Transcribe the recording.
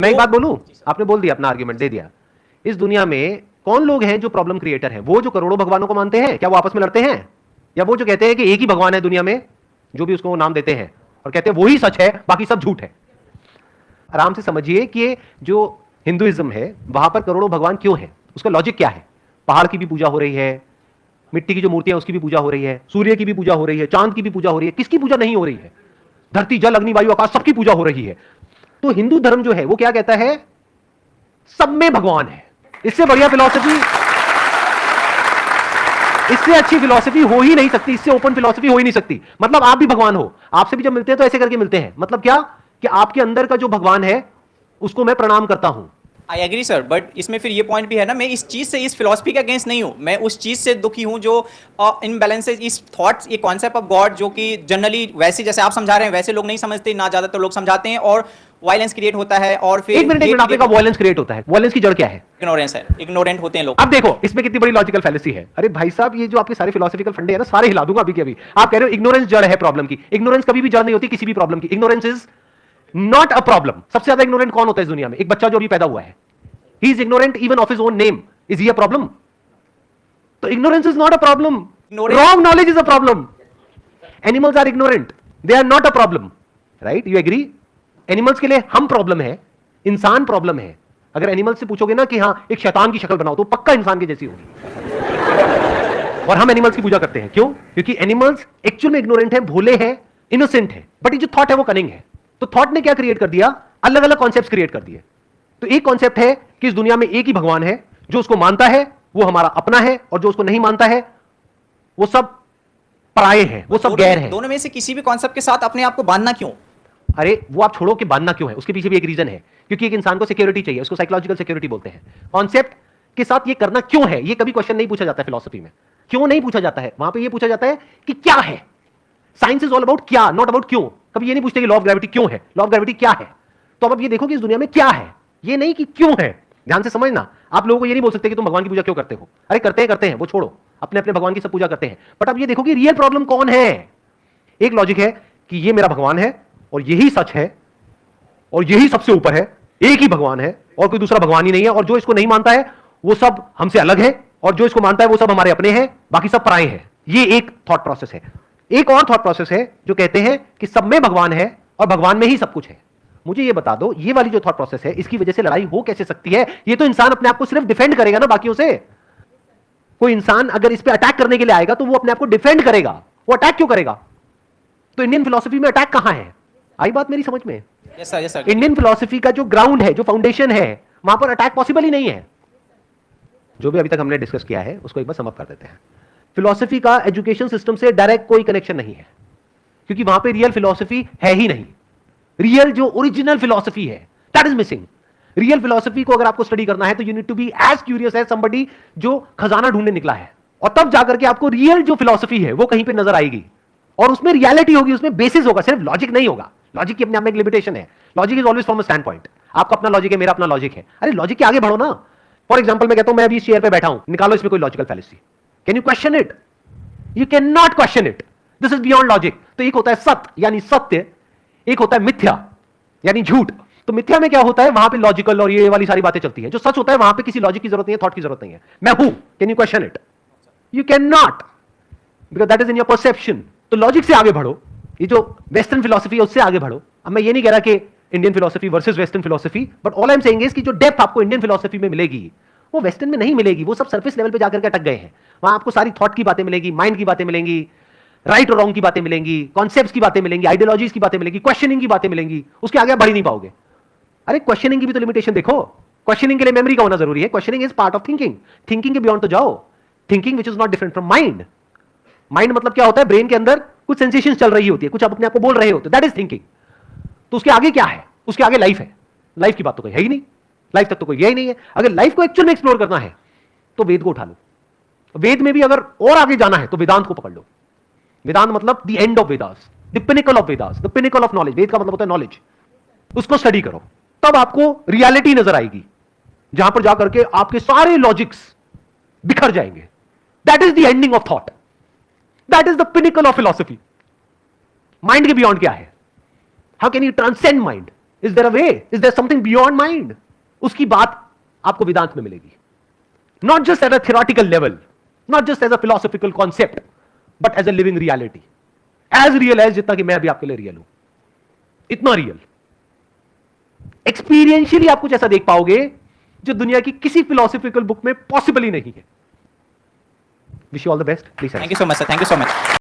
मैं एक बात बोलूं, आपने बोल दिया, अपना आर्ग्यूमेंट दे दिया। इस दुनिया में कौन लोग हैं जो प्रॉब्लम क्रिएटर हैं? वो जो करोड़ों भगवानों को मानते हैं, क्या वो आपस में लड़ते हैं? या वो जो कहते हैं कि एक ही भगवान है दुनिया में, जो भी उसको नाम देते हैं और कहते हैं वही सच है, बाकी सब झूठ है? आराम से समझिए कि जो हिंदुइज्म है वहां पर करोड़ों भगवान क्यों है, उसका लॉजिक क्या है? पहाड़ की भी पूजा हो रही है, मिट्टी की जो मूर्तियां उसकी भी पूजा हो रही है, सूर्य की भी पूजा हो रही है, चांद की भी पूजा हो रही है, किसकी पूजा नहीं हो रही है? धरती, जल, अग्नि, वायु, आकाश, सबकी पूजा हो रही है। तो हिंदू धर्म जो है वो क्या कहता है? सब में भगवान है। इससे बढ़िया फिलॉसफी, इससे अच्छी फिलॉसफी हो ही नहीं सकती, इससे ओपन फिलॉसफी हो ही नहीं सकती। मतलब आप भी भगवान हो, आपसे भी जब मिलते हैं तो ऐसे करके मिलते हैं। मतलब क्या कि आपके अंदर का जो भगवान है उसको मैं प्रणाम करता हूं। आई एग्री सर, बट इसमें फिर ये पॉइंट भी है ना, मैं इस चीज से, इस फिलॉसफी के अगेंस्ट नहीं हूं, मैं उस चीज से दुखी हूं जो इनबैलेंसेज, इस थॉट्स, ये कॉन्सेप्ट ऑफ गॉड जो कि जनरली वैसे जैसे आप समझा रहे हैं वैसे लोग नहीं समझते ना, ज्यादातर लोग समझाते हैं और वायलेंस क्रिएट होता है। और फिर एक मिनट, आपने कहा वायलेंस क्रिएट होता है, वायलेंस की जड़ क्या है? इग्नोरेंस है, इग्नोरेंट होते हैं लोग। अब देखो इसमें कितनी बड़ी लॉजिकल फैलेसी है। अरे भाई साहब, ये जो आपके सारे फिलोसॉफिकल फंडे हैं ना, सारे हिला दूंगा अभी के अभी। आप कह रहे हो इग्नोरेंस जड़ है प्रॉब्लम की। इग्नोरेंस कभी भी जड़ नहीं होती किसी भी प्रॉब्लम की। Ignorance is not a problem. सबसे ज्यादा इग्नोरेंट कौन होता है इस दुनिया में? एक बच्चा जो अभी पैदा हुआ है, he is ignorant even of his own name. Is he a problem? तो ignorance is not a problem, wrong knowledge is a problem. Animals are ignorant, they are not a problem, right? You agree? Animals के लिए हम problem है, इंसान problem है। अगर animal से पूछोगे ना कि हाँ एक शैतान की शक्ल बनाओ, तो पक्का इंसान की जैसी होगी। और हम एनिमल्स की पूजा करते हैं, क्यों? क्योंकि एनिमल्स एक्चुअल में इग्नोरेंट है, भोले हैं, इनोसेंट है। बट ये जो थॉट है वो कनिंग है। तो थॉट ने क्या क्रिएट कर दिया? अलग अलग कॉन्सेप्ट्स क्रिएट कर दिए। तो एक कॉन्सेप्ट है कि इस दुनिया में एक ही भगवान है, जो उसको मानता है वो हमारा अपना है, और जो उसको नहीं मानता है वो सब पराये हैं, वो सब गैर हैं। दोनों में से किसी भी कॉन्सेप्ट के साथ अपने आप को बांधना क्यों? अरे वो आप छोड़ो कि बांधना क्यों है, उसके पीछे भी एक रीजन है। क्योंकि एक इंसान को सिक्योरिटी चाहिए, उसको साइकोलॉजिकल सिक्योरिटी बोलते हैं। कॉन्सेप्ट के साथ ये करना क्यों है, ये कभी क्वेश्चन नहीं पूछा जाता है फिलॉसफी में। क्यों नहीं पूछा जाता है? वहां पे ये पूछा जाता है कि क्या है। साइंस इज ऑल अबाउट क्या, नॉट अबाउट क्यों। कभी ये नहीं पूछते कि लॉ ऑफ ग्रेविटी क्यों है, लॉ ऑफ ग्रेविटी क्या है। तो अब ये देखो कि इस दुनिया में क्या है, ये नहीं कि क्यों है। ध्यान से समझना, आप लोगों को ये नहीं बोल सकते कि तुम भगवान की पूजा क्यों करते हो। अरे करते हैं, वो छोड़ो, अपने अपने भगवान की सब पूजा करते हैं। बट अब ये देखो कि रियल प्रॉब्लम कौन है। एक लॉजिक है कि ये मेरा भगवान है और यही सच है और यही सबसे ऊपर है, एक ही भगवान है और कोई दूसरा भगवान ही नहीं है। और जो इसको नहीं मानता है वो सब हमसे अलग है, और जो इसको मानता है वो सब हमारे अपने हैं, बाकी सब पराये हैं। ये एक थॉट प्रोसेस है। एक और थॉट प्रोसेस है जो कहते हैं कि सब में भगवान है और भगवान में ही सब कुछ है। मुझे ये बता दो, ये वाली जो थॉट प्रोसेस है, इसकी वजह से लड़ाई हो कैसे सकती है? ये तो इंसान अपने आप को सिर्फ डिफेंड करेगा ना बाकियों से। कोई इंसान अगर इस पे अटैक करने के लिए आएगा तो वो अपने आप को डिफेंड करेगा, वो अटैक क्यों करेगा? तो इंडियन फिलॉसफी में अटैक कहां है? आई बात मेरी समझ में? yes sir. इंडियन फिलॉसफी का जो ग्राउंड है, जो फाउंडेशन है, वहां पर अटैक पॉसिबल ही नहीं है। जो भी अभी तक हमने डिस्कस किया है उसको एक बार समअप कर देते हैं। फिलॉसफी का एजुकेशन सिस्टम से डायरेक्ट कोई कनेक्शन नहीं है, क्योंकि वहां पे रियल फिलॉसफी है ही नहीं। रियल जो ओरिजिनल फिलॉसफी है, that is missing. Real philosophy को अगर आपको स्टडी करना है तो you need to be as curious as somebody जो खजाना ढूंढने निकला है, और तब जाकर के आपको रियल जो फिलॉसफी है वो कहीं पे नजर आएगी, और उसमें रियलिटी होगी, उसमें बेसिस होगा, सिर्फ लॉजिक नहीं होगा। लॉजिक की अपने आप में एक लिमिटेशन है। Logic is always from a stand point. आपका अपना लॉजिक है, मेरा अपना लॉजिक है। अरे लॉजिक के आगे बढ़ो ना। फॉर एग्जाम्पल मैं कहता हूं मैं अभी इस चेयर पे बैठा हूं, निकालो इसमें कोई logical fallacy, can you question it? You can not question it, this is beyond logic. तो एक होता है सत्य यानी सत्य, एक होता है मिथ्या यानी झूठ। तो मिथ्या में क्या होता है, वहां पे लॉजिकल और ये वाली सारी बातें चलती है। जो सच होता है वहां पे किसी लॉजिक की जरूरत नहीं है, थॉट की जरूरत नहीं है। मैं हूं, can you question it? You can not, because that is in your perception. तो लॉजिक से आगे बढ़ो, ये जो वेस्टर्न फिलॉसफी है उससे आगे बढ़ो। अब मैं ये नहीं कह रहा कि Indian philosophy versus western philosophy, but all I am saying is कि जो डेप्थ आपको इंडियन फिलॉसफी में मिलेगी वो वेस्टर्न में नहीं मिलेगी। वो सब सरफेस लेवल पे जाकर के अटक गए हैं। वहां आपको सारी थॉट की बातें मिलेगी, माइंड की बातें मिलेंगी, राइट और रॉन्ग की बातें मिलेंगी, कॉन्सेप्ट्स की बातें मिलेंगी, आइडियोलॉजीज की बातें मिलेंगी, क्वेश्चनिंग की बातें मिलेंगी। उसके आगे आप बढ़ ही नहीं पाओगे। अरे क्वेश्चनिंग की भी तो लिमिटेशन देखो। क्वेश्चनिंग के लिए मेमोरी का होना जरूरी है। Questioning is part of thinking. Thinking के बियॉन्ड तो जाओ। Thinking which is not different from mind. Mind मतलब क्या होता है? ब्रेन के अंदर कुछ सेंसेशन चल रही होती है, कुछ आप अपने आप को बोल रहे होते, दैट इज थिंकिंग। तो उसके आगे क्या है? उसके आगे लाइफ है। लाइफ की बात तो कोई है ही नहीं, लाइफ तक तो कोई यही नहीं है। अगर लाइफ को एक्चुअल में एक्सप्लोर करना है तो वेद को उठा लो। वेद में भी अगर और आगे जाना है तो वेदांत को पकड़ लो। वेदांत मतलब the end of Vedas, the pinnacle of Vedas, the pinnacle of knowledge. Veda का मतलब होता है नॉलेज। उसको स्टडी करो, तब आपको रियलिटी नजर आएगी, जहां पर जाकर के आपके सारे लॉजिक्स बिखर जाएंगे। That is the ending of thought, that is the pinnacle of philosophy. Mind के बियॉन्ड क्या है? How can you transcend mind? Is there a way, is there something beyond mind? उसकी बात आपको वेदांत में मिलेगी, not just at a theoretical level, not just as a philosophical concept, but as a living reality, as real as जितना कि मैं अभी आपके लिए रियल हूं, इतना रियल। एक्सपीरियंशियली आप कुछ ऐसा देख पाओगे जो दुनिया की किसी फिलोसॉफिकल बुक में पॉसिबल ही नहीं है। Wish you all the best, please. Thank you so much sir, thank you so much.